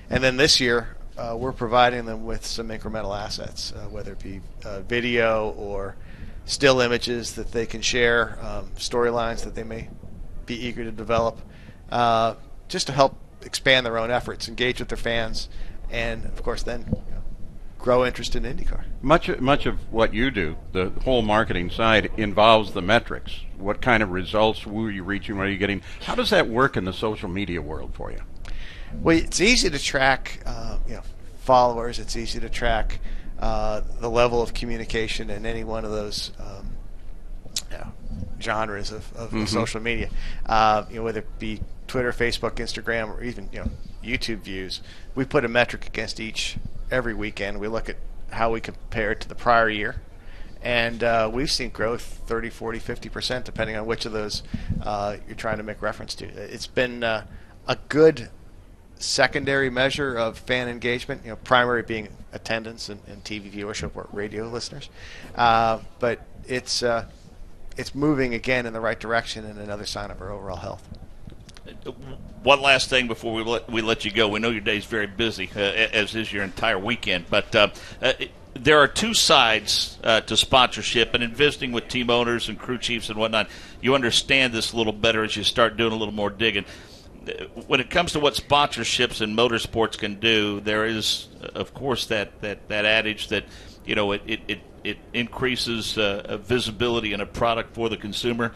And then this year, we're providing them with some incremental assets, whether it be video or still images that they can share, storylines that they may be eager to develop, just to help expand their own efforts, engage with their fans, and, of course, then grow interest in IndyCar. Much of what you do, the whole marketing side, involves the metrics. What kind of results, who are you reaching, what are you getting? How does that work in the social media world for you? Well, it's easy to track followers. It's easy to track the level of communication in any one of those genres of social media, whether it be Twitter, Facebook, Instagram, or even YouTube views. We put a metric against each every weekend. We look at how we compare it to the prior year, and we've seen growth 30, 40, 50%, depending on which of those you're trying to make reference to. It's been a good secondary measure of fan engagement, primary being attendance and TV viewership or radio listeners. But it's moving again in the right direction, and another sign of our overall health. One last thing before we let you go. We know your day's very busy, as is your entire weekend. But there are two sides to sponsorship, and in visiting with team owners and crew chiefs and whatnot, you understand this a little better as you start doing a little more digging. When it comes to what sponsorships and motorsports can do, there is, of course, that adage that it increases visibility in a product for the consumer.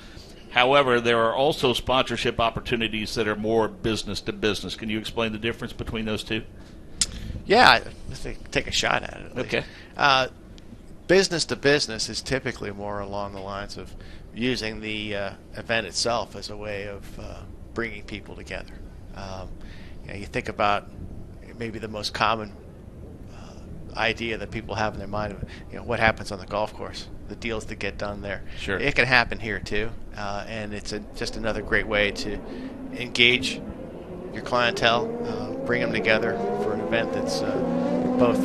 However, there are also sponsorship opportunities that are more business to business. Can you explain the difference between those two? Yeah, let's take a shot at it. Okay. Business to business is typically more along the lines of using the event itself as a way of bringing people together. You think about maybe the most common idea that people have in their mind of what happens on the golf course, the deals that get done there. Sure. It can happen here too, and it's just another great way to engage your clientele, bring them together for an event that's both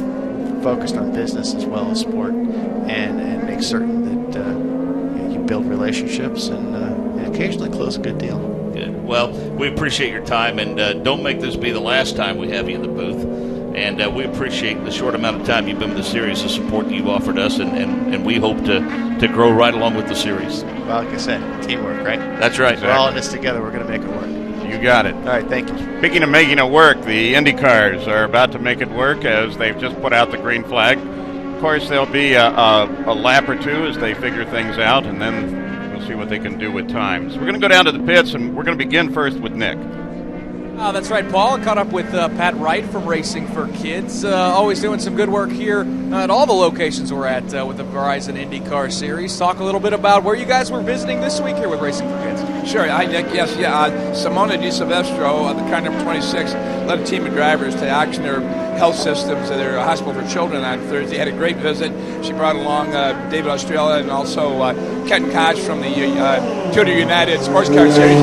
focused on business as well as sport, and make certain that you build relationships and occasionally close a good deal. Good. Well, we appreciate your time, and don't make this be the last time we have you in the booth. And we appreciate the short amount of time you've been with the series, the support that you've offered us, and we hope to grow right along with the series. Well, like I said, teamwork, right? That's right. We're all in this together. We're going to make it work. You got it. All right, thank you. Speaking of making it work, the Indycars are about to make it work as they've just put out the green flag. Of course, there'll be a lap or two as they figure things out, and then we'll see what they can do with time. So we're going to go down to the pits, and we're going to begin first with Nick. That's right, Paul. I caught up with Pat Wright from Racing for Kids. Always doing some good work here at all the locations we're at with the Verizon IndyCar Series. Talk a little bit about where you guys were visiting this week here with Racing for Kids. Sure. Hi, Nick. Yes, Simona Di Silvestro, the car number 26, led a team of drivers to auction their health systems at their hospital for children on Thursday. Had a great visit. She brought along David Australia and also Ken Koch from the Tudor United Sports Car Series.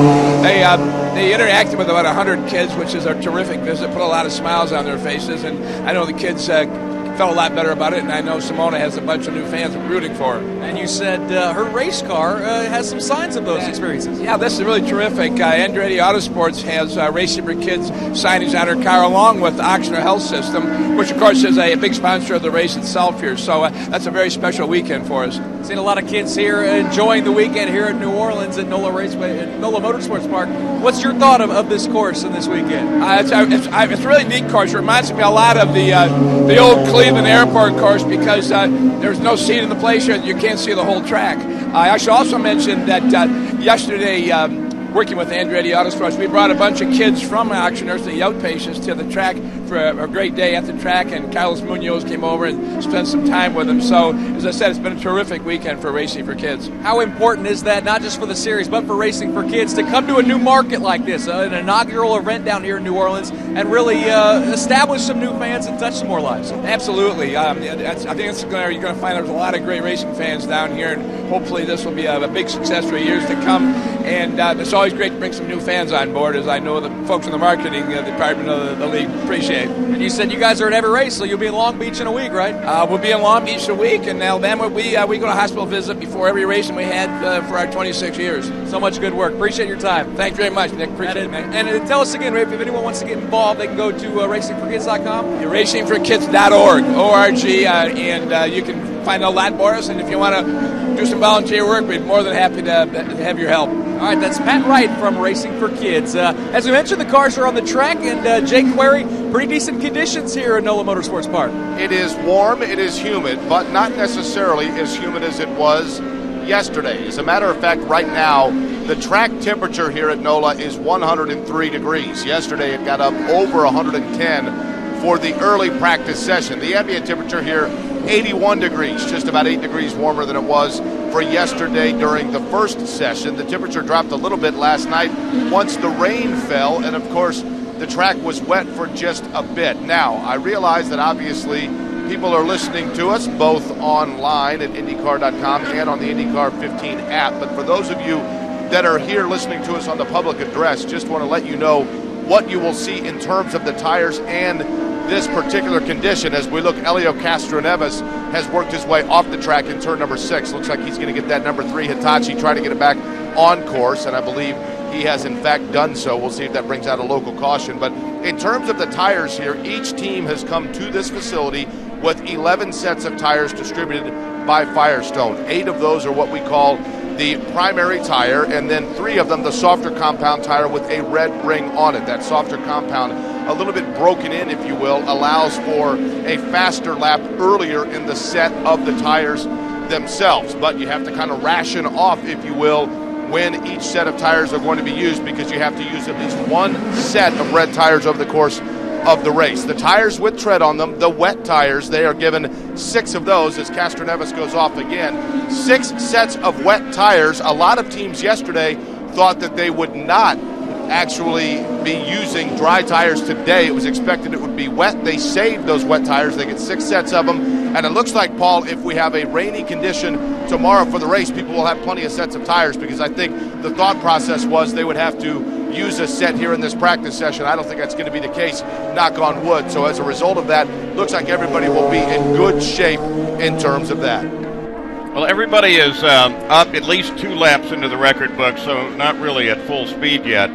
They interacted with about 100 kids, which is a terrific visit, put a lot of smiles on their faces, and I know the kids felt a lot better about it, and I know Simona has a bunch of new fans rooting for her. And you said her race car has some signs of those experiences. Yeah, this is really terrific. Andretti Autosports has Racing for Kids signage on her car along with the Auctioner Health System, which of course is a big sponsor of the race itself here. So that's a very special weekend for us. Seen a lot of kids here enjoying the weekend here in New Orleans at NOLA Raceway, at NOLA Motorsports Park. What's your thought of this course and this weekend? It's a really neat course. It reminds me a lot of the old Cleveland Airport course because there's no seat in the place here. You can't see the whole track. I should also mention that yesterday, working with Andretti Autosports, we brought a bunch of kids from auctioneers, the outpatients, to the track for a great day at the track, and Carlos Munoz came over and spent some time with them. So, as I said, it's been a terrific weekend for Racing for Kids. How important is that, not just for the series, but for Racing for Kids, to come to a new market like this, an inaugural event down here in New Orleans, and really establish some new fans and touch some more lives? Absolutely. I think you're going to find there's a lot of great racing fans down here, and hopefully this will be a big success for years to come. And it's always great to bring some new fans on board, as I know the folks in the marketing department of the league appreciate. And you said you guys are at every race, so you'll be in Long Beach in a week, right? We'll be in Long Beach a week, and Alabama, we go to hospital visit before every race, and we had for our 26 years. So much good work. Appreciate your time. Thanks very much, Nick. Appreciate it, man. And tell us again, Rafe, if anyone wants to get involved, they can go to racingforkids.com. Racingforkids.org, O-R-G, and you can find out a lot more us, and if you want to do some volunteer work, we'd be more than happy to have your help. All right, that's Pat Wright from Racing for Kids. As we mentioned, the cars are on the track, and Jake Query, pretty decent conditions here at NOLA Motorsports Park. It is warm, it is humid, but not necessarily as humid as it was yesterday. As a matter of fact, right now, the track temperature here at NOLA is 103 degrees. Yesterday, it got up over 110 for the early practice session. The ambient temperature here, 81 degrees, just about 8 degrees warmer than it was for yesterday during the first session. The temperature dropped a little bit last night once the rain fell, and of course, the track was wet for just a bit. Now, I realize that obviously people are listening to us both online at IndyCar.com and on the IndyCar 15 app, but for those of you that are here listening to us on the public address, just want to let you know what you will see in terms of the tires and this particular condition. As we look, Elio Castroneves has worked his way off the track in turn number 6. Looks like he's going to get that number 3 Hitachi, try to get it back on course, and I believe he has in fact done so. We'll see if that brings out a local caution. But in terms of the tires here, each team has come to this facility with 11 sets of tires distributed by Firestone. 8 of those are what we call the primary tire, and then 3 of them the softer compound tire with a red ring on it. That softer compound, a little bit broken in, if you will, allows for a faster lap earlier in the set of the tires themselves. But you have to kind of ration off, if you will, when each set of tires are going to be used, because you have to use at least 1 set of red tires over the course of the race. The tires with tread on them, the wet tires, they are given 6 of those as Castroneves goes off again. 6 sets of wet tires. A lot of teams yesterday thought that they would not actually be using dry tires today. It was expected it would be wet. They saved those wet tires. They get 6 sets of them. And it looks like, Paul, if we have a rainy condition tomorrow for the race, people will have plenty of sets of tires, because I think the thought process was they would have to use a set here in this practice session. I don't think that's going to be the case, knock on wood. So as a result of that, looks like everybody will be in good shape in terms of that. Well, everybody is up at least 2 laps into the record book, so not really at full speed yet.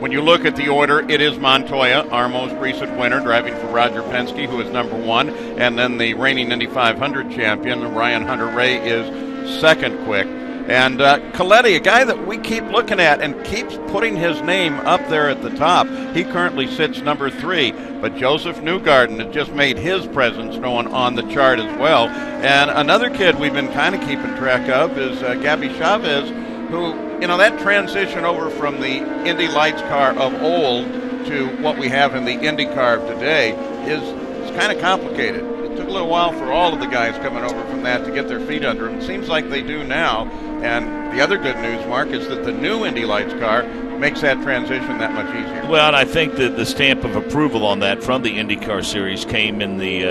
When you look at the order, it is Montoya, our most recent winner, driving for Roger Penske, who is number 1, and then the reigning Indy 500 champion, Ryan Hunter-Reay, is second quick. And Coletti, a guy that we keep looking at and keeps putting his name up there at the top, he currently sits number 3. But Joseph Newgarden has just made his presence known on the chart as well. And another kid we've been kind of keeping track of is Gabby Chavez, who, that transition over from the Indy Lights car of old to what we have in the Indycar of today is kind of complicated. It took a little while for all of the guys coming over from that to get their feet under them. It seems like they do now. And the other good news, Mark, is that the new Indy Lights car makes that transition that much easier. Well, and I think that the stamp of approval on that from the IndyCar series came in the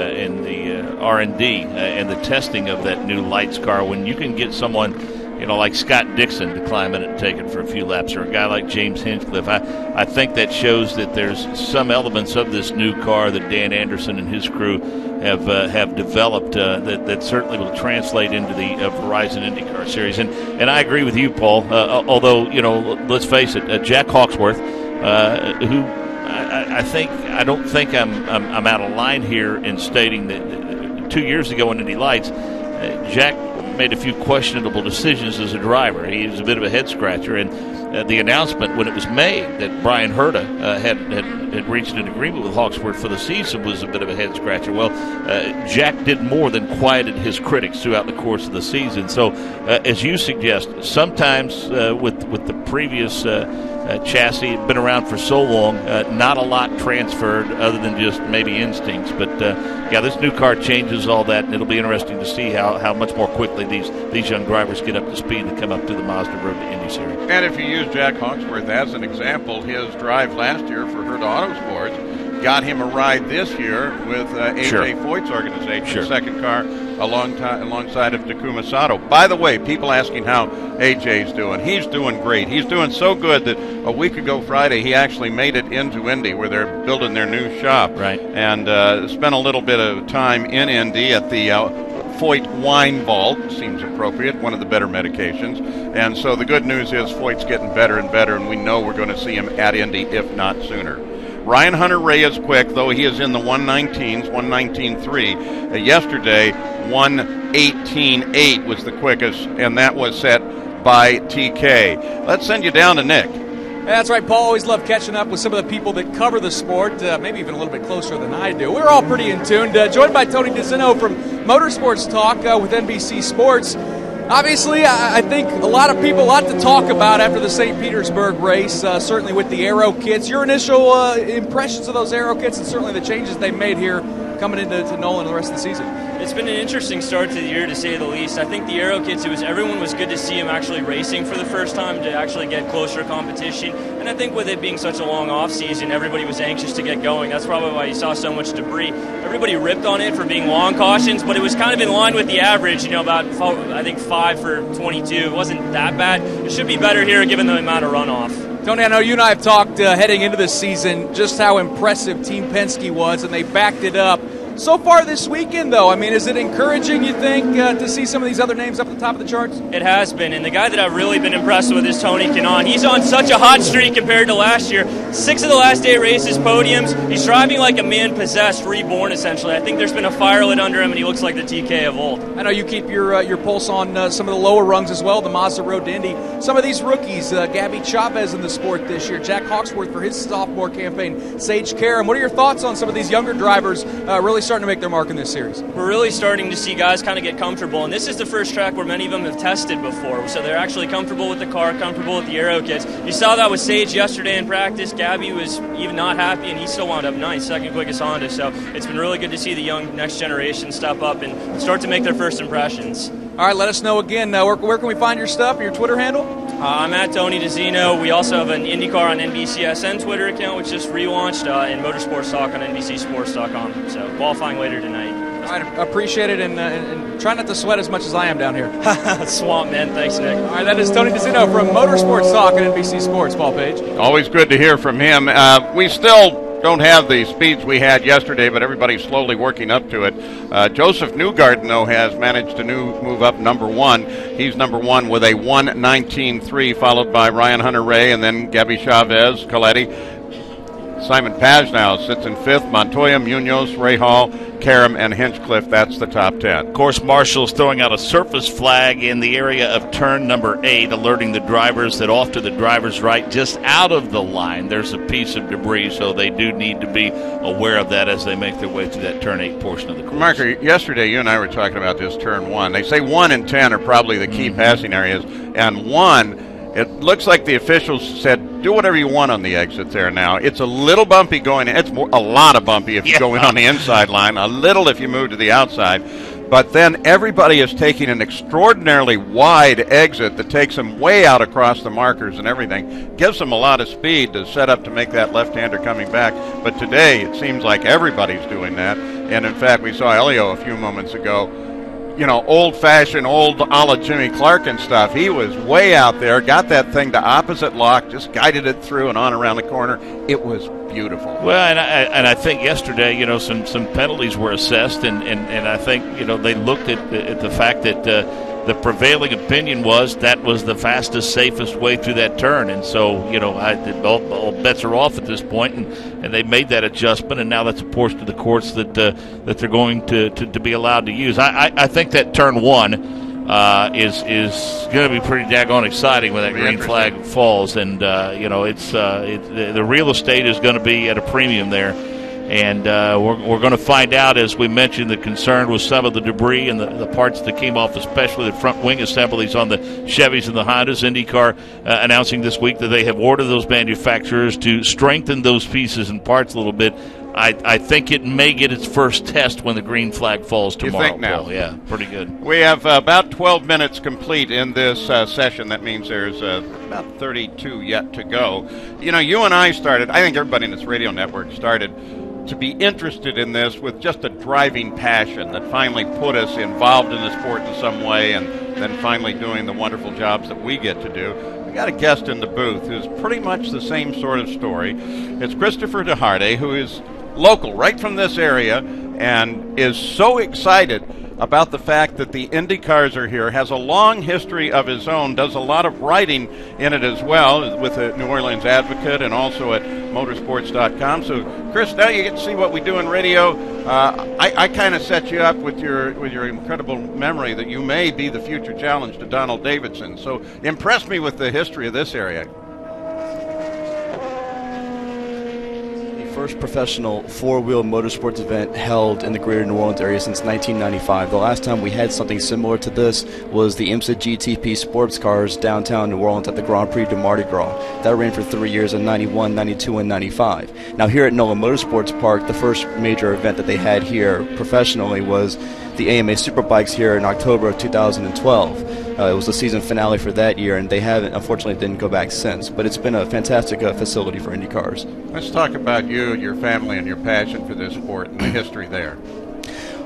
R&D and the testing of that new Lights car. When you can get someone, like Scott Dixon to climb in and take it for a few laps, or a guy like James Hinchcliffe, I think that shows that there's some elements of this new car that Dan Anderson and his crew have developed that certainly will translate into the Verizon IndyCar series. And I agree with you, Paul. Although let's face it, Jack Hawksworth, who I don't think I'm out of line here in stating that 2 years ago in Indy Lights, Jack made a few questionable decisions as a driver. He was a bit of a head scratcher, and the announcement when it was made that Brian Herta had reached an agreement with Hawksworth for the season was a bit of a head scratcher. Well, Jack did more than quieted his critics throughout the course of the season. So, as you suggest, sometimes with the previous chassis had been around for so long, not a lot transferred other than just maybe instincts. But this new car changes all that, and it'll be interesting to see how much more quickly these young drivers get up to speed and come up to the Mazda Road to Indy Series. And if you use Jack Hawksworth as an example, his drive last year for Herta Autosports got him a ride this year with A.J. Foyt's organization, second car alongside of Takuma Sato. By the way, people asking how AJ's doing. He's doing great. He's doing so good that a week ago Friday he actually made it into Indy where they're building their new shop. Right. And spent a little bit of time in Indy at the Foyt Wine Vault. Seems appropriate, one of the better medications. And so the good news is Foyt's getting better and better, and we know we're going to see him at Indy, if not sooner. Ryan Hunter-Reay is quick, though he is in the 119s, 119.3. Yesterday, 118.8 was the quickest, and that was set by TK. Let's send you down to Nick. That's right, Paul. Always love catching up with some of the people that cover the sport, maybe even a little bit closer than I do. We're all pretty in tune. Joined by Tony DeZino from Motorsports Talk with NBC Sports. Obviously, I think a lot of people, a lot to talk about after the St. Petersburg race, certainly with the aero kits. Your initial impressions of those aero kits and certainly the changes they made here coming into NOLA and the rest of the season. It's been an interesting start to the year, to say the least. I think the aero kits, everyone was good to see them actually racing for the first time, to actually get closer competition. And I think with it being such a long off season, everybody was anxious to get going. That's probably why you saw so much debris. Everybody ripped on it for being long cautions, but it was kind of in line with the average, about, I think, 5 for 22. It wasn't that bad. It should be better here given the amount of runoff. Tony, I know you and I have talked heading into this season just how impressive Team Penske was, and they backed it up. So far this weekend, though, is it encouraging, you think, to see some of these other names up at the top of the charts? It has been, and the guy that I've really been impressed with is Tony Kanaan. He's on such a hot streak compared to last year. 6 of the last 8 races, podiums. He's driving like a man possessed, reborn, essentially. I think there's been a fire lit under him, and he looks like the TK of old. I know you keep your pulse on some of the lower rungs as well, the Mazda Road to Indy. Some of these rookies, Gabby Chavez in the sport this year, Jack Hawksworth for his sophomore campaign, Sage Karam. What are your thoughts on some of these younger drivers really starting to make their mark in this series? We're really starting to see guys kind of get comfortable, and this is the first track where many of them have tested before, so they're actually comfortable with the car, comfortable with the aero kits. You saw that with Sage yesterday in practice. Gabby was even not happy, and he still wound up ninth, second quickest Honda, so it's been really good to see the young next generation step up and start to make their first impressions. All right, let us know again, where can we find your stuff, your Twitter handle? I'm at Tony DeZino. We also have an IndyCar on NBCSN Twitter account, which just relaunched, and Motorsports Talk on NBCSports.com. So qualifying later tonight. All right, appreciate it, and try not to sweat as much as I am down here. Swamp, man. Thanks, Nick. All right, that is Tony DeZino from Motorsports Talk on NBC Sports. Paul Page. Always good to hear from him. We still don't have the speeds we had yesterday, but everybody's slowly working up to it. Joseph Newgarden, though, has managed to move up number 1. He's number 1 with a 1:19.3, followed by Ryan Hunter-Reay and then Gabby Chavez, Coletti. Simon Pagnow sits in 5th. Montoya, Munoz, Rahal, Karam, and Hinchcliffe. That's the top 10. Of course, Marshall's throwing out a surface flag in the area of turn number 8, alerting the drivers that off to the driver's right, just out of the line, there's a piece of debris, so they do need to be aware of that as they make their way through that turn 8 portion of the course. Marker, yesterday you and I were talking about this turn 1. They say 1 and 10 are probably the key passing areas, and 1, it looks like the officials said, do whatever you want on the exit there now. It's a little bumpy going in. It's a lot of bumpy if you go in on the inside line, a little if you move to the outside. But then everybody is taking an extraordinarily wide exit that takes them way out across the markers and everything. Gives them a lot of speed to set up to make that left-hander coming back. But today it seems like everybody's doing that. And in fact, we saw Elio a few moments ago. Old-fashioned, old a la Jimmy Clark and stuff. He was way out there, got that thing to opposite lock, just guided it through and on around the corner. It was beautiful. Well, and I think yesterday, some penalties were assessed, and I think, they looked at the fact that the prevailing opinion was that was the fastest, safest way through that turn. And so, all bets are off at this point, and they made that adjustment, and now that's a portion of the course that they're going to be allowed to use. I think that turn 1 is going to be pretty daggone exciting when that green flag falls, and the real estate is going to be at a premium there. And we're going to find out, as we mentioned, the concern with some of the debris and the parts that came off, especially the front wing assemblies on the Chevys and the Hondas. IndyCar announcing this week that they have ordered those manufacturers to strengthen those pieces and parts a little bit. I think it may get its first test when the green flag falls tomorrow. You think now? Paul. Yeah, pretty good. We have about 12 minutes complete in this session. That means there's about 32 yet to go. You and I started, I think everybody in this radio network started to be interested in this with just a driving passion that finally put us involved in the sport in some way, and then finally doing the wonderful jobs that we get to do. We got a guest in the booth who's pretty much the same sort of story. It's Christopher DeHarde, who is local, right from this area, and is so excited about the fact that the IndyCars are here, has a long history of his own, does a lot of writing in it as well with the New Orleans Advocate and also at motorsports.com. So, Chris, now you get to see what we do in radio. I kind of set you up with your incredible memory that you may be the future challenge to Donald Davidson. So impress me with the history of this area. First professional four-wheel motorsports event held in the greater New Orleans area since 1995. The last time we had something similar to this was the IMSA GTP sports cars downtown New Orleans at the Grand Prix de Mardi Gras. That ran for 3 years in 91, 92, and 95. Now here at NOLA Motorsports Park, the first major event that they had here professionally was the AMA Superbikes here in October of 2012. It was the season finale for that year, and they haven't, unfortunately, didn't go back since. But it's been a fantastic facility for Indy cars. Let's talk about you, your family, and your passion for this sport and the history there.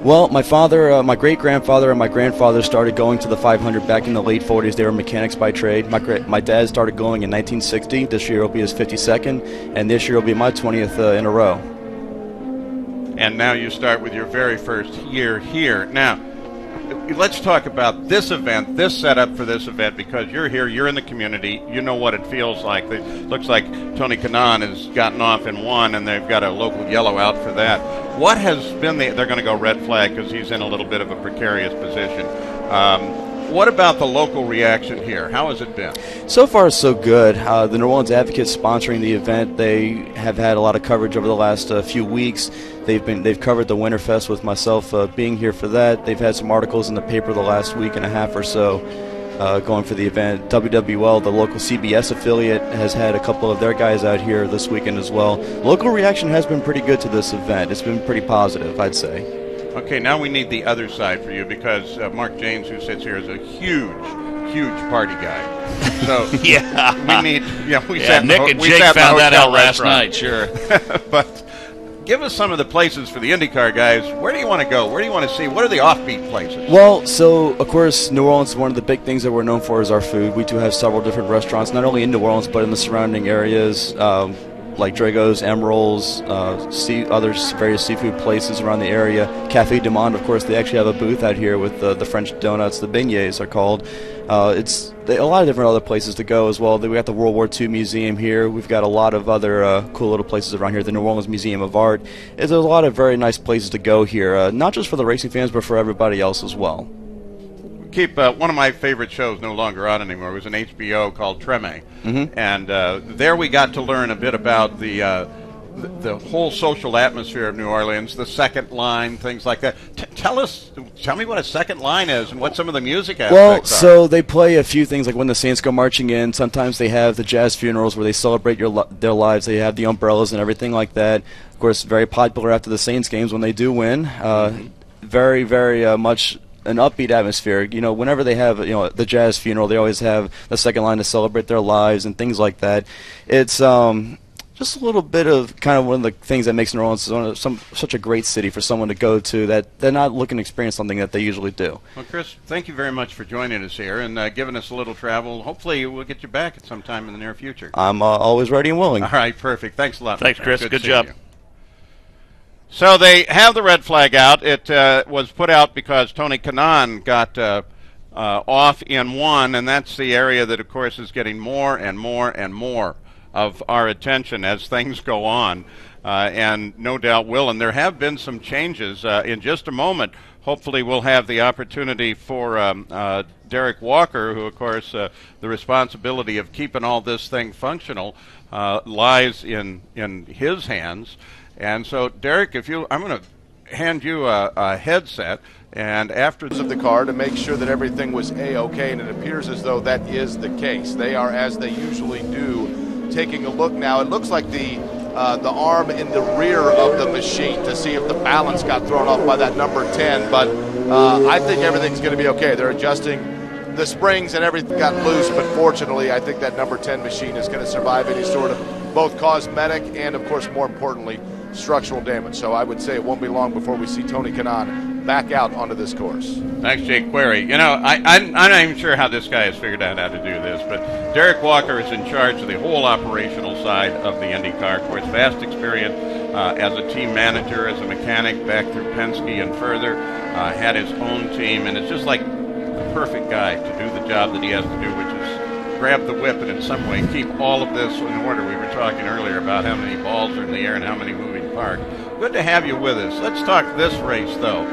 Well, my father, my great-grandfather, and my grandfather started going to the 500 back in the late 40s. They were mechanics by trade. My dad started going in 1960. This year will be his 52nd, and this year will be my 20th in a row. And now you start with your very first year here. Now, let's talk about this event, this setup for this event, because you're here, you're in the community, you know what it feels like. It looks like Tony Kanaan has gotten off in one, and they've got a local yellow out for that. What has been they're going to go red flag because he's in a little bit of a precarious position. What about the local reaction here? How has it been? So far, so good. The New Orleans Advocate sponsoring the event. They have had a lot of coverage over the last few weeks. They've covered the Winterfest with myself being here for that. They've had some articles in the paper the last week and a half or so going for the event. WWL, the local CBS affiliate, has had a couple of their guys out here this weekend as well. Local reaction has been pretty good to this event. It's been pretty positive, I'd say. Okay, now we need the other side for you, because Mark James, who sits here, is a huge party guy. So yeah, we need. Nick and Jake found that out last night. Sure, but give us some of the places for the IndyCar guys. Where do you want to go? Where do you want to see? What are the offbeat places? Well, so of course, New Orleans, one of the big things that we're known for is our food. We do have several different restaurants, not only in New Orleans but in the surrounding areas. Like Drago's, Emerald's, other various seafood places around the area. Café du Monde, of course, they actually have a booth out here with the French donuts, the beignets are called. It's a lot of different other places to go as well. We got the World War II Museum here. We've got a lot of other cool little places around here. The New Orleans Museum of Art. There's a lot of very nice places to go here, not just for the racing fans, but for everybody else as well. Keep one of my favorite shows no longer on anymore. It was an HBO called Treme, and there we got to learn a bit about the whole social atmosphere of New Orleans, the second line, things like that. Tell me what a second line is and what some of the music aspects Well, so they play a few things, like when the Saints go marching in. Sometimes they have the jazz funerals where they celebrate their lives. They have the umbrellas and everything like that. Of course, very popular after the Saints games when they do win. Very, very much an upbeat atmosphere. You know, whenever they have the jazz funeral, they always have the second line to celebrate their lives and things like that. It's just a little bit of kind of one of the things that makes New Orleans such a great city for someone to go to, that they're not looking to experience something that they usually do. Well, Chris, thank you very much for joining us here and giving us a little travel. Hopefully we'll get you back at some time in the near future. I'm always ready and willing. All right, perfect. Thanks a lot. Thanks, Chris. Good job. You. So they have the red flag out. It was put out because Tony Kanaan got off in one, and that's the area that, of course, is getting more and more and more of our attention as things go on, and no doubt will. And there have been some changes. In just a moment, hopefully we'll have the opportunity for Derek Walker, who, of course, the responsibility of keeping all this thing functional lies in his hands. And so, Derek, I'm going to hand you a headset, and after of the car to make sure that everything was A-OK, and it appears as though that is the case. They are, as they usually do, taking a look now. It looks like the arm in the rear of the machine to see if the balance got thrown off by that number 10, but I think everything's going to be okay. They're adjusting the springs and everything got loose, but fortunately I think that number 10 machine is going to survive any sort of both cosmetic and, of course, more importantly, structural damage. So I would say it won't be long before we see Tony Kanaan back out onto this course. Thanks, Jake Query. You know, I'm not even sure how this guy has figured out how to do this, but Derek Walker is in charge of the whole operational side of the IndyCar. Of course, vast experience as a team manager, as a mechanic back through Penske and further, had his own team, and it's just like the perfect guy to do the job that he has to do, which is grab the whip and in some way keep all of this in order. We were talking earlier about how many balls are in the air and how many moving parts. Good to have you with us. Let's talk this race, though.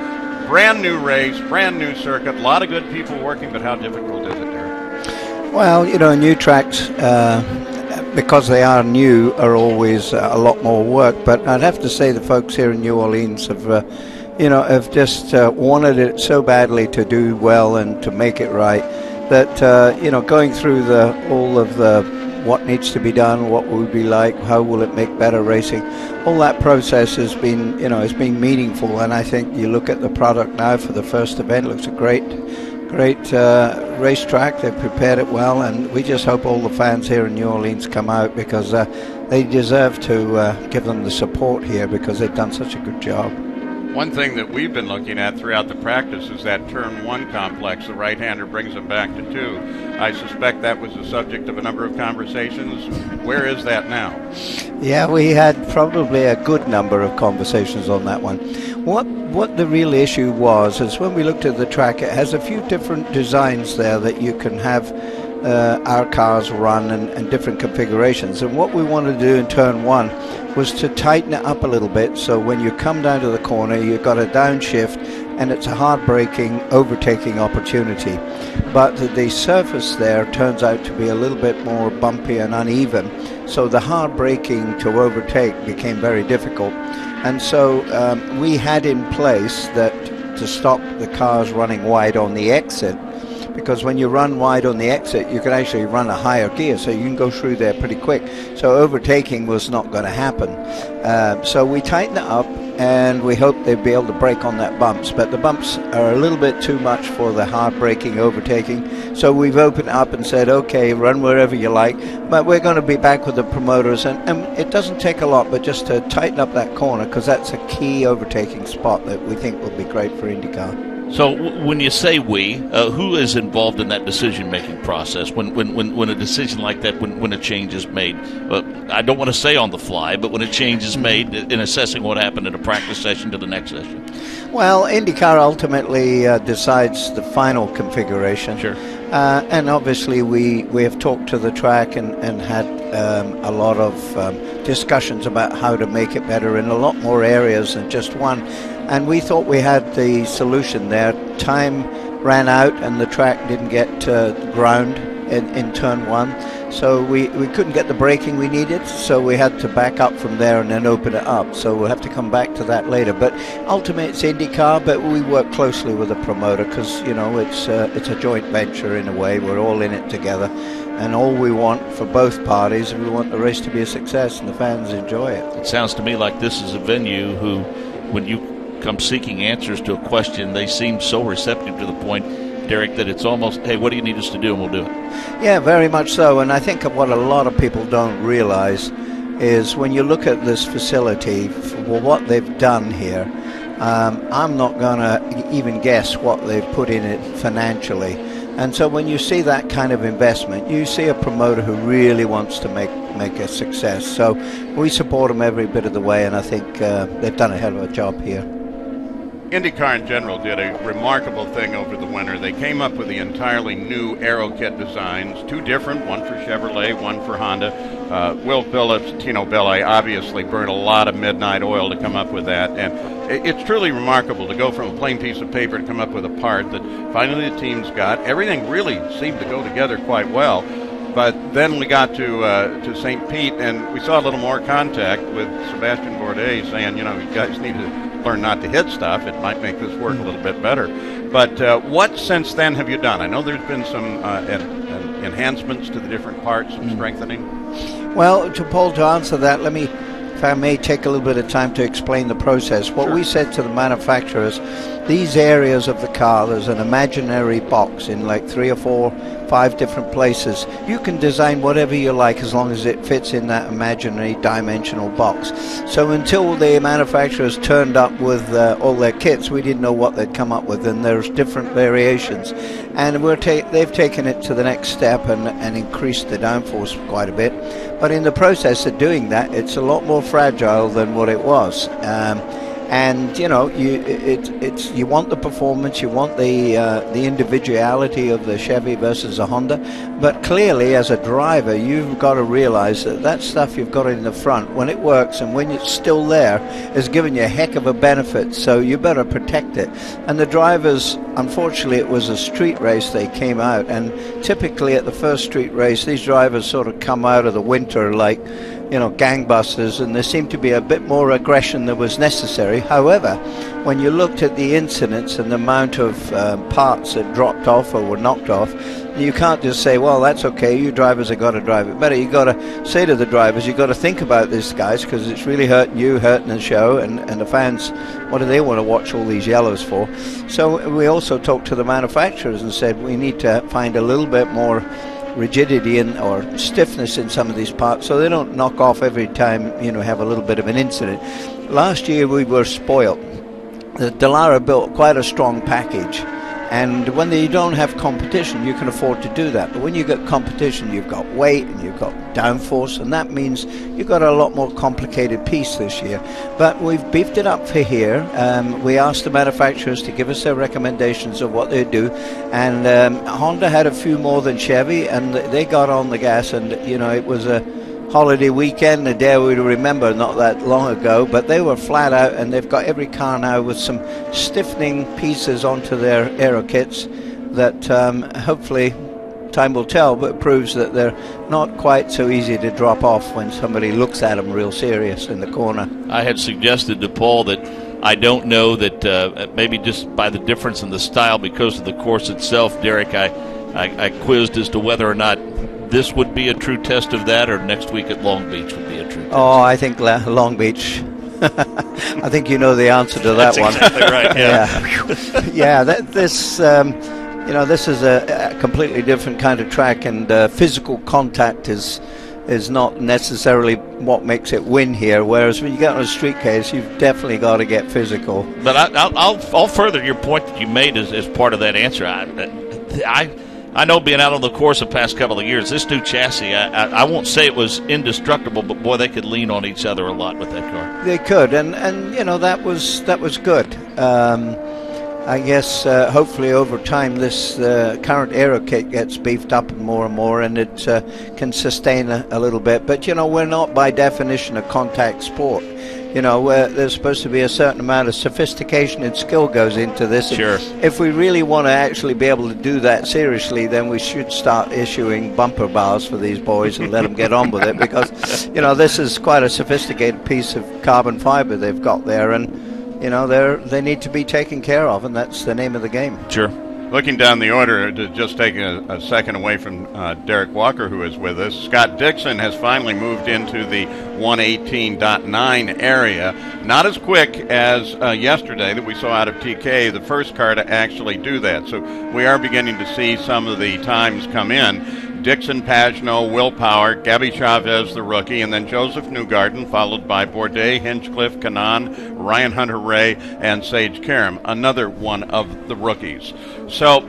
Brand new race, brand new circuit, a lot of good people working, but how difficult is it, Derek? Well, you know, new tracks, because they are new, are always a lot more work. But I'd have to say the folks here in New Orleans have just wanted it so badly to do well and to make it right that, going through all of the what needs to be done, what will it be like, how will it make better racing, all that process has been meaningful. And I think you look at the product now for the first event, it looks a great racetrack. They've prepared it well, and we just hope all the fans here in New Orleans come out, because they deserve to give them the support here, because they've done such a good job. One thing that we've been looking at throughout the practice is that turn one complex. The right-hander brings them back to two. I suspect that was the subject of a number of conversations. Where is that now? Yeah, we had probably a good number of conversations on that one. What the real issue was is when we looked at the track, it has a few different designs there that you can have our cars run and different configurations. And what we wanted to do in turn one was to tighten it up a little bit, so when you come down to the corner, you've got a downshift, and it's a hard braking, overtaking opportunity. But the surface there turns out to be a little bit more bumpy and uneven, so the hard braking to overtake became very difficult. And so we had in place that to stop the cars running wide on the exit, because when you run wide on the exit, you can actually run a higher gear, so you can go through there pretty quick. So overtaking was not going to happen. So we tightened it up, and we hope they'd be able to brake on that bumps. But the bumps are a little bit too much for the hard braking, overtaking. So we've opened up and said, okay, run wherever you like. But we're going to be back with the promoters, and it doesn't take a lot, but just to tighten up that corner, because that's a key overtaking spot that we think will be great for IndyCar. So when you say we, who is involved in that decision-making process when a decision like that, when a change is made? I don't want to say on the fly, but when a change is made in assessing what happened in a practice session to the next session? Well, IndyCar ultimately decides the final configuration. Sure. And obviously we have talked to the track and had a lot of discussions about how to make it better in a lot more areas than just one. And we thought we had the solution there. Time ran out and the track didn't get ground in turn one. So we couldn't get the braking we needed, so we had to back up from there and then open it up. So we'll have to come back to that later. But ultimately it's IndyCar, but we work closely with the promoter because, it's a joint venture in a way. We're all in it together. And all we want for both parties, we want the race to be a success and the fans enjoy it. It sounds to me like this is a venue who, when you come seeking answers to a question, they seem so receptive to the point, Derek, that it's almost, hey, what do you need us to do, and we'll do it. Yeah, very much so. And I think what a lot of people don't realize is when you look at this facility, for what they've done here, I'm not going to even guess what they've put in it financially. And so when you see that kind of investment, you see a promoter who really wants to make a success. So we support them every bit of the way, and I think they've done a hell of a job here. IndyCar in general did a remarkable thing over the winter. They came up with the entirely new aero kit designs, two different, one for Chevrolet, one for Honda. Will Phillips, Tino Belli obviously burned a lot of midnight oil to come up with that. And it's truly remarkable to go from a plain piece of paper to come up with a part that finally the teams got. Everything really seemed to go together quite well. But then we got to St. Pete, and we saw a little more contact with Sebastian Bourdais saying, you guys need to learn not to hit stuff. It might make this work a little bit better. But what since then have you done? I know there's been some enhancements to the different parts, some strengthening. Well, to Paul, to answer that, let me if I may take a little bit of time to explain the process. What we said to the manufacturers, these areas of the car, there's an imaginary box in like 3 or 4, 5 different places. You can design whatever you like as long as it fits in that imaginary dimensional box. So until the manufacturers turned up with all their kits, we didn't know what they'd come up with, and there's different variations. And they've taken it to the next step and increased the downforce quite a bit. But in the process of doing that, it's a lot more fragile than what it was. And you know, you want the performance, you want the individuality of the Chevy versus a Honda, but clearly as a driver you've got to realize that stuff you've got in the front, when it works and when it's still there, is giving you a heck of a benefit, so you better protect it. And the drivers, unfortunately it was a street race, they came out, and typically at the first street race these drivers sort of come out of the winter like, you know, gangbusters, and there seemed to be a bit more aggression than was necessary. However, when you looked at the incidents and the amount of parts that dropped off or were knocked off, you can't just say, well, that's okay, you drivers have got to drive it better. You've got to say to the drivers, you've got to think about this, guys, because it's really hurting you, hurting the show, and the fans, what do they want to watch all these yellows for? So we also talked to the manufacturers and said we need to find a little bit more rigidity or stiffness in some of these parts so they don't knock off every time, you know, have a little bit of an incident. Last year we were spoiled. The Dallara built quite a strong package, and when you don't have competition you can afford to do that, but when you get competition you've got weight and you've got downforce, and that means you've got a lot more complicated piece this year. But we've beefed it up for here. We asked the manufacturers to give us their recommendations of what they do, and Honda had a few more than Chevy, and they got on the gas, and you know, it was a holiday weekend, a day we remember not that long ago, but they were flat out, and they've got every car now with some stiffening pieces onto their aero kits that hopefully time will tell, but it proves that they're not quite so easy to drop off when somebody looks at them real serious in the corner. I had suggested to Paul that I don't know that maybe just by the difference in the style because of the course itself, Derek, I quizzed as to whether or not this would be a true test of that, or next week at Long Beach would be a true test. Oh, I think Long Beach. I think you know the answer to that one. That's exactly right. Yeah. Yeah. This is a completely different kind of track, and physical contact is not necessarily what makes it win here. Whereas when you get on a street case, you've definitely got to get physical. But I'll further your point that you made as part of that answer. I know, being out on the course the past couple of years, this new chassis, I won't say it was indestructible, but boy, they could lean on each other a lot with that car. They could, and you know, that was good. I guess hopefully over time this current aero kit gets beefed up more and more, and it can sustain a little bit. But you know, we're not by definition a contact sport. You know, there's supposed to be a certain amount of sophistication and skill goes into this. Sure. If we really want to actually be able to do that seriously, then we should start issuing bumper bars for these boys and let them get on with it, because, you know, this is quite a sophisticated piece of carbon fiber they've got there, and, you know, they need to be taken care of, and that's the name of the game. Sure. Looking down the order, to just take a second away from Derek Walker, who is with us, Scott Dixon has finally moved into the 118.9 area. Not as quick as yesterday that we saw out of TK, the first car to actually do that. So we are beginning to see some of the times come in. Dixon, Pagano, Will Power, Gabby Chavez, the rookie, and then Joseph Newgarden, followed by Bourdais, Hinchcliffe, Kanaan, Ryan Hunter-Ray, and Sage Karam, another one of the rookies. So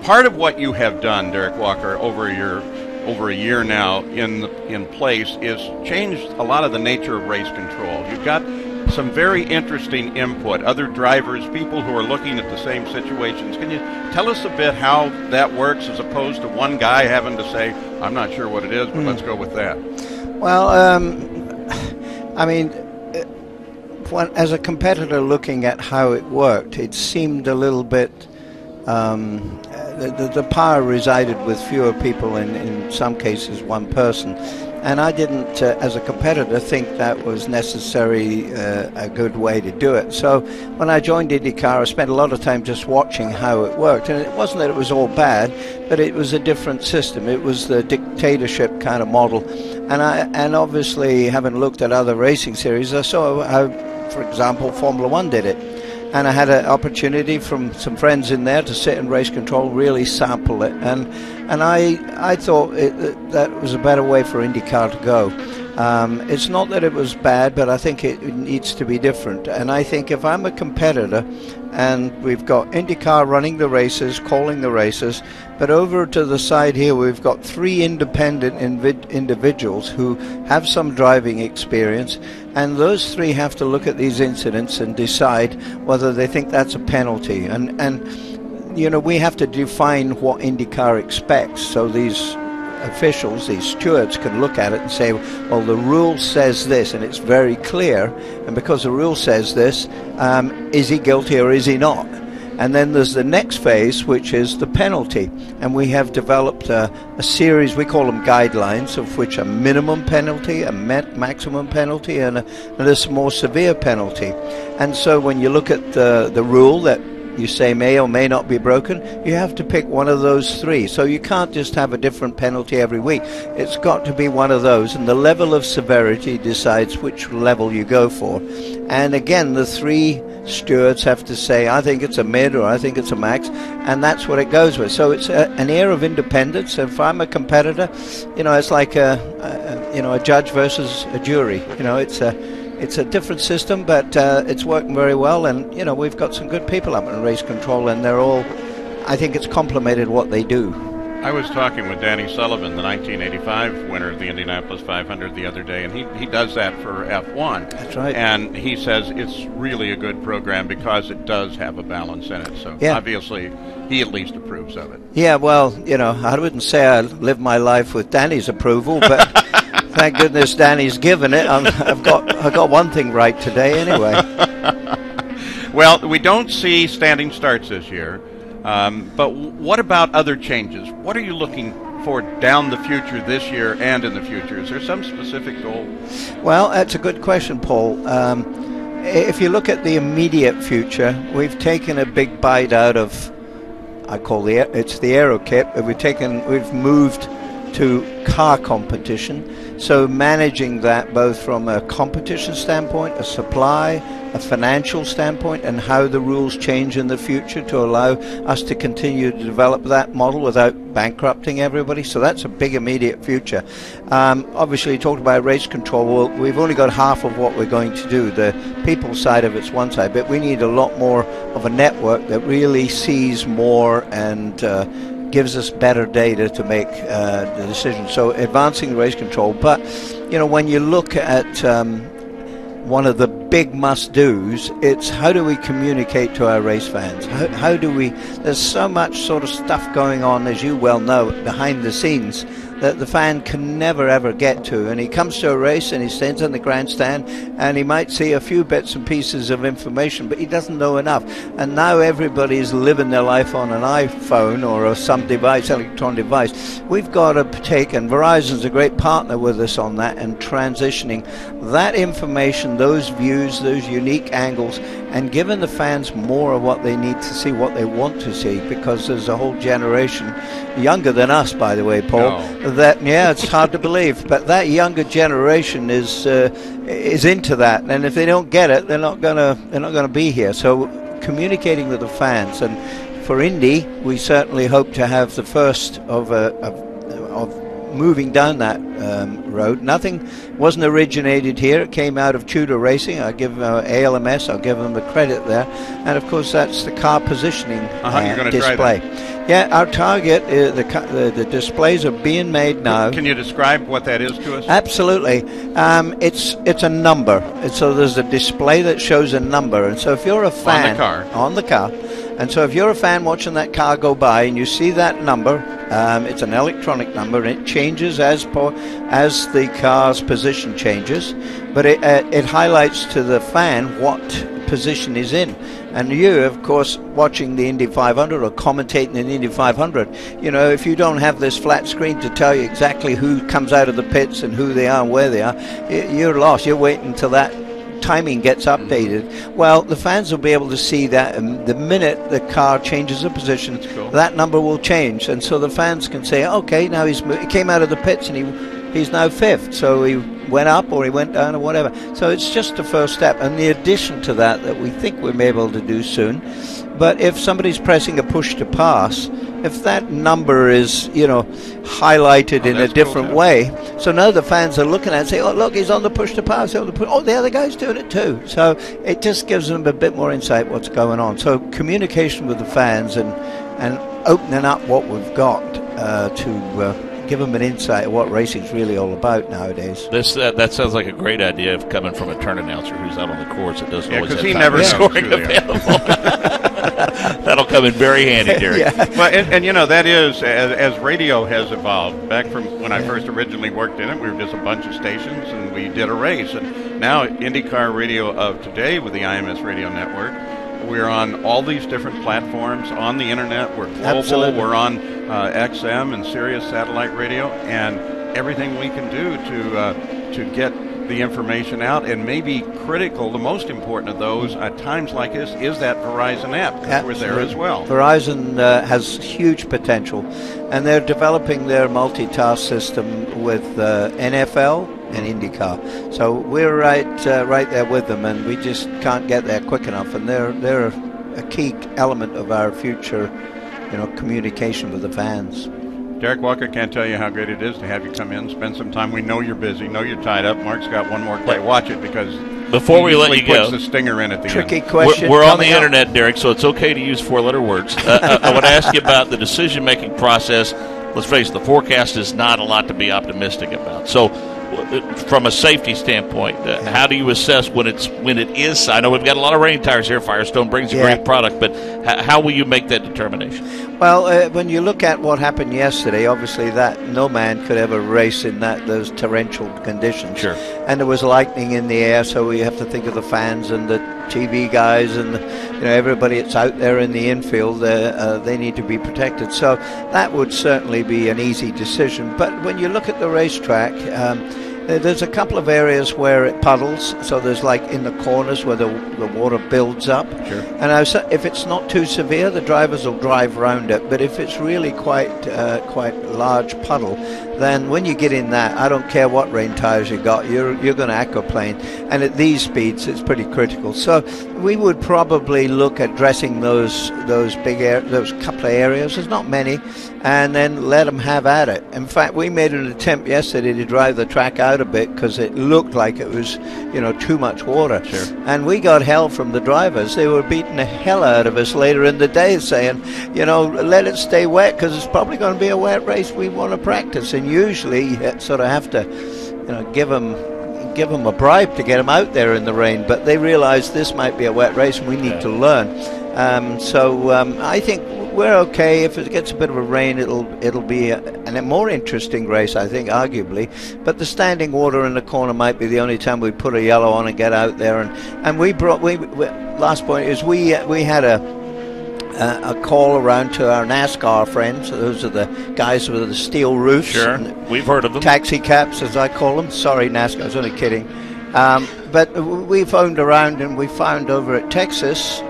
part of what you have done, Derek Walker, over a year now in place is changed a lot of the nature of race control. You've got some very interesting input, other drivers, people who are looking at the same situations. Can you tell us a bit how that works, as opposed to one guy having to say, I'm not sure what it is, but let's go with that? Well, I mean, as a competitor looking at how it worked, it seemed a little bit the power resided with fewer people, in some cases one person, and I didn't as a competitor think that was necessarily a good way to do it. So when I joined Indycar, I spent a lot of time just watching how it worked, and it wasn't that it was all bad, but it was a different system. It was the dictatorship kind of model. And obviously, having looked at other racing series, I saw how, for example, Formula One did it. And I had an opportunity from some friends in there to sit in race control, really sample it. And I thought that was a better way for IndyCar to go. It's not that it was bad, but I think it needs to be different. And I think if I'm a competitor and we've got IndyCar running the races, calling the races, but over to the side here we've got 3 independent individuals who have some driving experience, and those 3 have to look at these incidents and decide whether they think that's a penalty. And you know, we have to define what IndyCar expects, so these officials, these stewards, can look at it and say, well, the rule says this, and it's very clear, and because the rule says this, is he guilty or is he not? And then there's the next phase, which is the penalty, and we have developed a series, we call them guidelines, of which a minimum penalty, a maximum penalty, and a more severe penalty. And so when you look at the rule that you say may or may not be broken, you have to pick one of those 3. So you can't just have a different penalty every week. It's got to be one of those, and the level of severity decides which level you go for. And again, the 3 stewards have to say, I think it's a mid or I think it's a max, and that's what it goes with. So it's an air of independence. If I'm a competitor, you know, it's like a judge versus a jury. You know, it's a different system, but it's working very well, and you know, we've got some good people up in race control, and they're all, I think it's complemented what they do. I was talking with Danny Sullivan, the 1985 winner of the Indianapolis 500 the other day, and he does that for F1. That's right. And he says it's really a good program because it does have a balance in it. So obviously he at least approves of it. Yeah, well, you know, I wouldn't say I live my life with Danny's approval, but thank goodness Danny's given it. I've got one thing right today anyway. Well, we don't see standing starts this year. But what about other changes? What are you looking for down the future this year and in the future? Is there some specific goal? Well, that's a good question, Paul. If you look at the immediate future, we've taken a big bite out of, it's the aero kit. We've moved to car competition. So managing that both from a competition standpoint, a supply, a financial standpoint, and how the rules change in the future to allow us to continue to develop that model without bankrupting everybody. So that's a big immediate future. Obviously, you talked about race control. Well, we've only got half of what we're going to do. The people side of it's one side, but we need a lot more of a network that really sees more and gives us better data to make the decision. So advancing the race control. But, you know, when you look at one of the big must-dos, it's how do we communicate to our race fans? How do we... There's so much sort of stuff going on, as you well know, behind the scenes that the fan can never ever get to, and he comes to a race and he stands on the grandstand and he might see a few bits and pieces of information, but he doesn't know enough. And now everybody's living their life on an iPhone or some device, electronic device. We've got to take, and Verizon's a great partner with us on that, and transitioning that information, those views, those unique angles, and giving the fans more of what they need to see, what they want to see, because there's a whole generation, younger than us, by the way, Paul, that, yeah, it's hard to believe, but that younger generation is into that, and if they don't get it, they're not gonna be here. So communicating with the fans, and for Indy, we certainly hope to have the first of moving down that road. Nothing wasn't originated here. It came out of Tudor Racing. I give ALMS, I'll give them the credit there. And of course, that's the car positioning display. Yeah, our target, the displays are being made now. Can you describe what that is to us? Absolutely. It's a number. And so there's a display that shows a number. And so if you're a fan... On the car. And so if you're a fan watching that car go by and you see that number, it's an electronic number, and it changes as the car's position changes, but it highlights to the fan what position is in. And you, of course, watching the Indy 500 or commentating in the Indy 500, you know, if you don't have this flat screen to tell you exactly who comes out of the pits and who they are and where they are, you're lost. You're waiting until that timing gets updated. Well, the fans will be able to see that, and the minute the car changes a position, that number will change, and so the fans can say, okay, now he came out of the pits and he's now 5th. So he went up or he went down or whatever. So it's just the first step. And the addition to that we think we'll be able to do soon. But if somebody's pressing a push to pass, if that number is, highlighted in a different way, so now the fans are looking at it and say, oh, look, he's on the push to pass. Oh, the other guy's doing it too. So it just gives them a bit more insight what's going on. So communication with the fans and opening up what we've got to give them an insight of what racing's really all about nowadays. That sounds like a great idea of coming from a turn announcer who's out on the course that doesn't always have he time never for knows scoring who they are. available. That'll come in very handy, Derek. Yeah. Well, and that is, as radio has evolved, back from when I first originally worked in it, we were just a bunch of stations and we did a race. And now IndyCar Radio of today with the IMS Radio Network, we're on all these different platforms on the internet. We're global. Absolutely. We're on XM and Sirius satellite radio, and everything we can do to get the information out, and maybe critical, the most important of those at times like this is that Verizon app, because we're there as well. Verizon has huge potential, and they're developing their multitask system with NFL and IndyCar. So we're right there with them, and we just can't get there quick enough. And they're a key element of our future, communication with the fans. Derek Walker, can't tell you how great it is to have you come in, spend some time. We know you're busy, know you're tied up. Mark's got one more play. Watch it, because before we let you go, puts the stinger in at the tricky end. question. We're on the internet, Derek, so it's okay to use 4-letter words. I want to ask you about the decision-making process. Let's face it, the forecast is not a lot to be optimistic about. So, from a safety standpoint, how do you assess when it is? I know we've got a lot of rain tires here. Firestone brings a great product, but how will you make that determination? Well, when you look at what happened yesterday, obviously that no man could ever race in those torrential conditions. Sure. And there was lightning in the air, so we have to think of the fans and the TV guys and everybody that's out there in the infield. They need to be protected. So that would certainly be an easy decision. But when you look at the racetrack, there's a couple of areas where it puddles, so there's like in the corners where the water builds up. Sure. And if it's not too severe, the drivers will drive around it. But if it's really quite large puddle, then when you get in that, I don't care what rain tires you got, you're going to aquaplane. And at these speeds, it's pretty critical. So we would probably look at dressing those couple of areas. There's not many, and then let them have at it. In fact, we made an attempt yesterday to drive the track out a bit because it looked like it was, too much water. Sure. And we got hell from the drivers. They were beating the hell out of us later in the day, saying, let it stay wet because it's probably going to be a wet race. We want to practice. And usually you sort of have to, give them a bribe to get them out there in the rain. But they realized this might be a wet race and we need to learn. I think we're okay. If it gets a bit of a rain, it'll be a more interesting race, I think, arguably. But the standing water in the corner might be the only time we put a yellow on and get out there. And last point is we had a call around to our NASCAR friends. Those are the guys with the steel roofs. Sure, we've heard of them. Taxi cabs, as I call them. Sorry, NASCAR, I was only kidding. But we phoned around and we found over at Texas,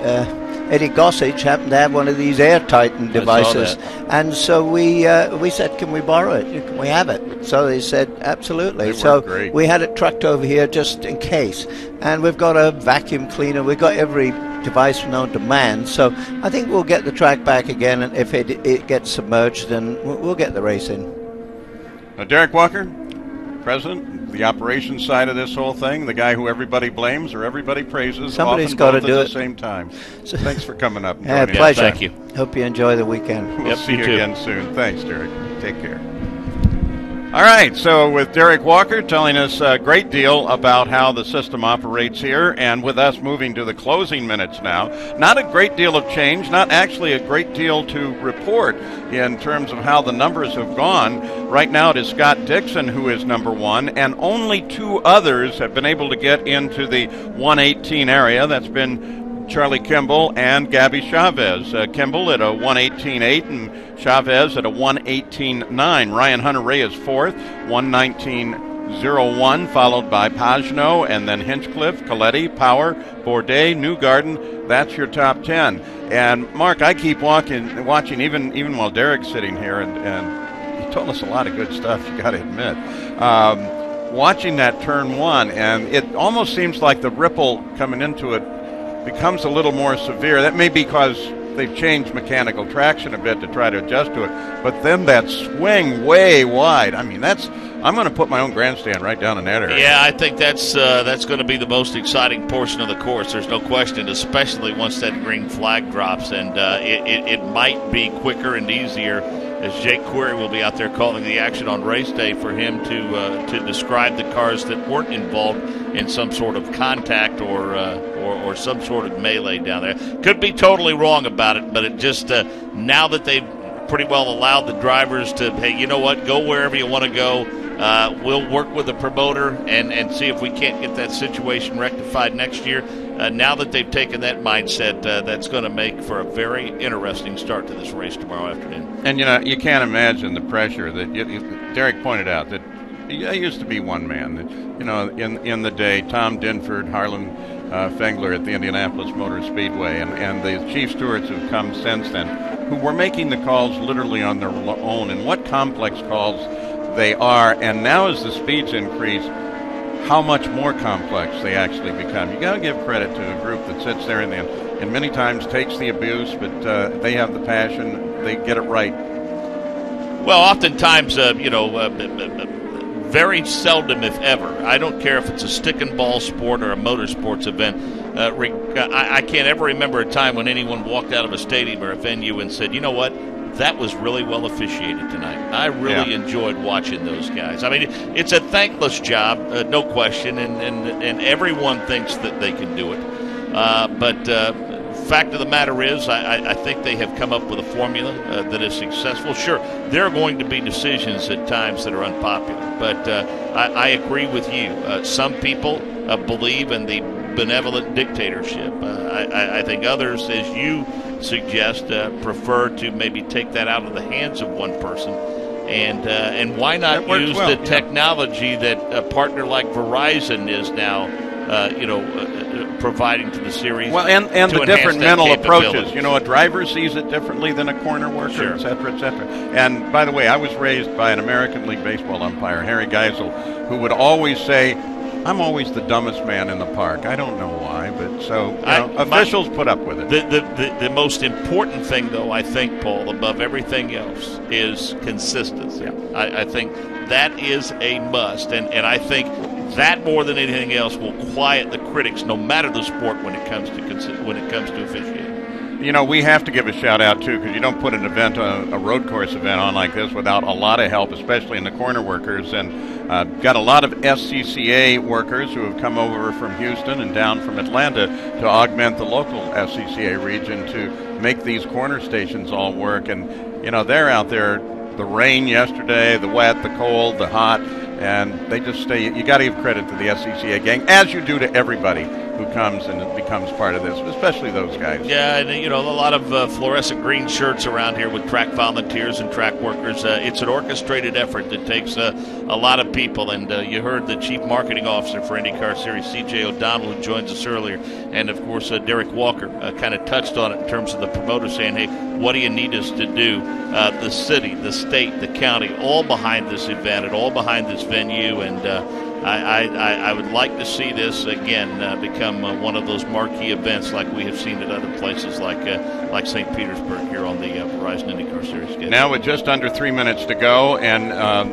Eddie Gossage happened to have one of these air tighten devices, and so we said, can we borrow it? Can we have it? So they said absolutely. So great. we had it trucked over here just in case, and we've got a vacuum cleaner. We've got every device known to man. So I think we'll get the track back again, and if it gets submerged, then we'll get the race in. Derek Walker, President, the operations side of this whole thing, the guy who everybody blames or everybody praises. Somebody's got to do it at the same time. So thanks for coming up. And yeah, joining pleasure. us. Thank you. Hope you enjoy the weekend. We'll see you again soon. Thanks, Derek. Take care. All right, so with Derek Walker telling us a great deal about how the system operates here, and with us moving to the closing minutes now, not a great deal of change, not actually a great deal to report in terms of how the numbers have gone. Right now it is Scott Dixon who is number one, and only two others have been able to get into the 118 area. That's been Charlie Kimball and Gabby Chavez. Kimball at a 118.8 and Chavez at a 118.9. Ryan Hunter-Ray is fourth, 119.01, followed by Pagano, and then Hinchcliffe, Coletti, Power, Bourdais, Newgarden. That's your top 10. And Mark, I keep watching even while Derek's sitting here, and told us a lot of good stuff, you got to admit. Watching that turn one, and it almost seems like the ripple coming into it becomes a little more severe. That may be because they've changed mechanical traction a bit to try to adjust to it. But then that swing way wide. I mean, I'm going to put my own grandstand right down in that area. Yeah, I think that's going to be the most exciting portion of the course. There's no question, especially once that green flag drops. And it might be quicker and easier, as Jake Query will be out there calling the action on race day, for him to describe the cars that weren't involved in some sort of contact or some sort of melee down there. Could be totally wrong about it, but it just now that they've pretty well allowed the drivers to, hey, you know what, go wherever you want to go. We'll work with the promoter and see if we can't get that situation rectified next year. Now that they've taken that mindset, that's going to make for a very interesting start to this race tomorrow afternoon. And, you can't imagine the pressure that Derek pointed out, that I used to be one man. In the day, Tom Dinford, Harlan Fengler at the Indianapolis Motor Speedway, and the chief stewards who've come since then, who were making the calls literally on their own, and what complex calls they are. And now as the speeds increase, how much more complex they actually become. You got to give credit to a group that sits there and many times takes the abuse, but they have the passion. They get it right. Well, oftentimes, very seldom, if ever. I don't care if it's a stick and ball sport or a motorsports event. I can't ever remember a time when anyone walked out of a stadium or a venue and said, you know what, that was really well officiated tonight. I really enjoyed watching those guys. I mean, it's a thankless job, no question, and everyone thinks that they can do it. But fact of the matter is, I think they have come up with a formula that is successful. Sure, there are going to be decisions at times that are unpopular, but I agree with you. Some people believe in the benevolent dictatorship. I think others, as you suggest, prefer to maybe take that out of the hands of one person. And why not use the technology that a partner like Verizon is now providing to the series. Well, and the different mental approaches. A driver sees it differently than a corner worker, et cetera, et cetera. And by the way, I was raised by an American League Baseball umpire, Harry Geisel, who would always say, I'm always the dumbest man in the park. I don't know why, but officials put up with it. The most important thing, though, I think, Paul, above everything else, is consistency. Yeah. I think that is a must, and I think that more than anything else will quiet the critics, no matter the sport, when it comes to officiating. We have to give a shout out too, because you don't put an event, a road course event, on like this without a lot of help, especially in the corner workers. And got a lot of SCCA workers who have come over from Houston and down from Atlanta to augment the local SCCA region to make these corner stations all work. And they're out there. The rain yesterday, the wet, the cold, the hot, and they just stay. You got to give credit to the SCCA gang, as you do to everybody who comes and becomes part of this, especially those guys. Yeah, and a lot of fluorescent green shirts around here with track volunteers and track workers. It's an orchestrated effort that takes a lot of people, and you heard the Chief Marketing Officer for IndyCar Series, C.J. O'Donnell, who joins us earlier, and of course Derek Walker kind of touched on it in terms of the promoter saying, hey, what do you need us to do? The city, the state, the county, all behind this event and all behind this venue, and I would like to see this again become one of those marquee events like we have seen at other places like St. Petersburg here on the Verizon IndyCar Series schedule. Now with just under 3 minutes to go, and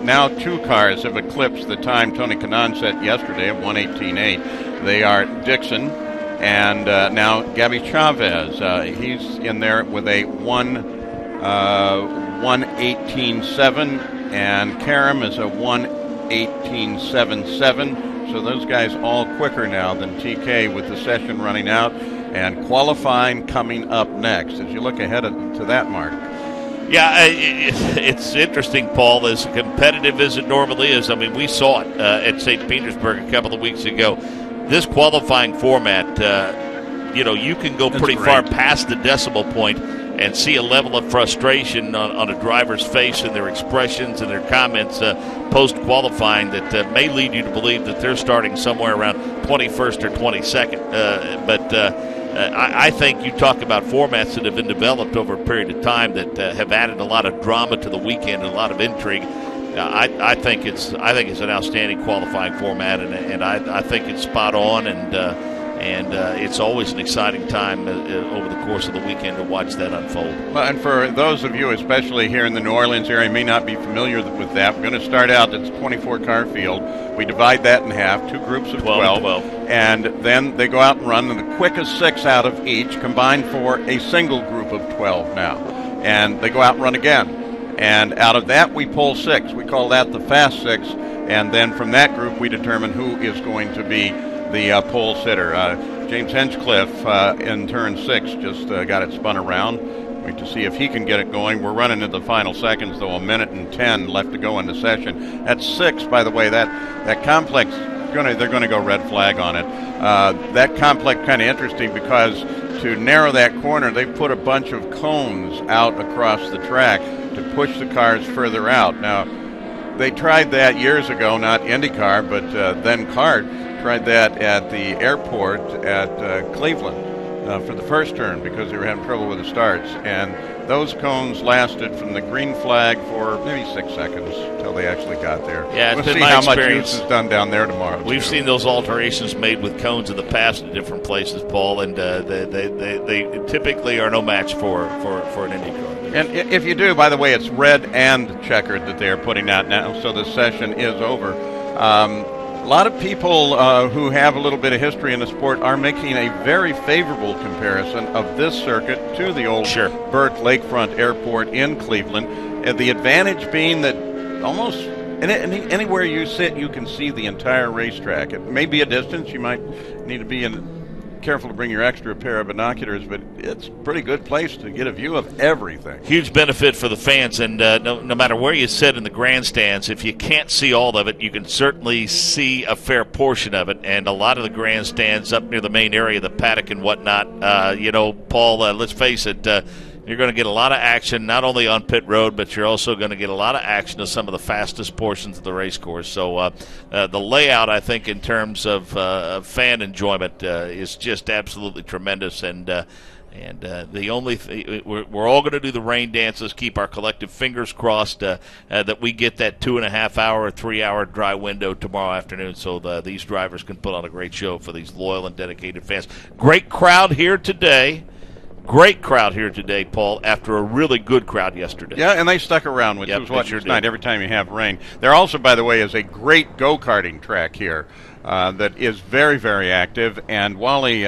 now two cars have eclipsed the time Tony Kanaan set yesterday of 1:18.8. They are Dixon and now Gabby Chavez. He's in there with a 1:18.7, and Karam is a 1:18.77. So those guys all quicker now than TK with the session running out and qualifying coming up next. As you look ahead to that, Mark. Yeah, it's interesting, Paul, as competitive as it normally is. I mean, we saw it at St. Petersburg a couple of weeks ago. This qualifying format, you can go pretty far past the decimal point and see a level of frustration on a driver's face and their expressions and their comments post-qualifying that may lead you to believe that they're starting somewhere around 21st or 22nd. But I think you talk about formats that have been developed over a period of time that have added a lot of drama to the weekend and a lot of intrigue. I think it's an outstanding qualifying format, and I think it's spot on, and it's always an exciting time over the course of the weekend to watch that unfold. Well, and for those of you, especially here in the New Orleans area, may not be familiar with that, we're going to start out, it's a 24-car field. We divide that in half, 2 groups of 12, and then they go out and run, and the quickest 6 out of each combine for a single group of 12 now. And they go out and run again. And out of that, we pull 6. We call that the Fast 6, and then from that group, we determine who is going to be the pole sitter. James Henchcliffe in turn 6 just got it spun around. Wait to see if he can get it going. We're running into the final seconds, though, 1:10 left to go in the session. At 6, by the way, that complex, they're going to go red flag on it. That complex kind of interesting because to narrow that corner, they put a bunch of cones out across the track to push the cars further out. Now, they tried that years ago, not IndyCar, but then CART tried that at the airport at Cleveland for the first turn because they were having trouble with the starts. And those cones lasted from the green flag for maybe 6 seconds until they actually got there. Yeah, we'll see how much use is done down there tomorrow. We've seen those alterations made with cones in the past in different places, Paul, and they typically are no match for an IndyCar. And if you do, by the way, it's red and checkered that they're putting out now, so the session is over. A lot of people who have a little bit of history in the sport are making a very favorable comparison of this circuit to the old Burke Lakefront Airport in Cleveland. And the advantage being that almost anywhere you sit, you can see the entire racetrack. It may be a distance. You might need to be careful to bring your extra pair of binoculars, but it's a pretty good place to get a view of everything. Huge benefit for the fans, and no matter where you sit in the grandstands, if you can't see all of it, you can certainly see a fair portion of it, and a lot of the grandstands up near the main area, the paddock and whatnot, Paul, let's face it, you're going to get a lot of action, not only on pit road, but you're also going to get a lot of action of some of the fastest portions of the race course. So the layout, I think, in terms of fan enjoyment is just absolutely tremendous. And the only we're all going to do the rain dances, keep our collective fingers crossed that we get that 2.5 hour, 3 hour dry window tomorrow afternoon so these drivers can put on a great show for these loyal and dedicated fans. Great crowd here today. Great crowd here today, Paul, after a really good crowd yesterday. Yeah, and they stuck around, which was what tonight every time you have rain. There also, by the way, is a great go-karting track here that is very, very active. And Wally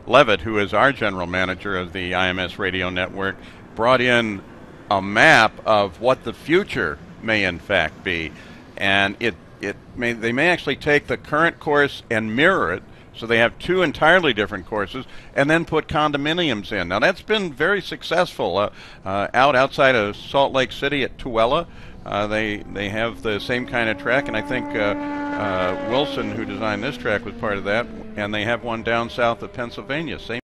Levitt, who is our general manager of the IMS Radio Network, brought in a map of what the future may in fact be. And they may actually take the current course and mirror it. So they have 2 entirely different courses, and then put condominiums in. Now that's been very successful. Outside of Salt Lake City at Tooele, they have the same kind of track, and I think Wilson, who designed this track, was part of that. And they have one down south of Pennsylvania, same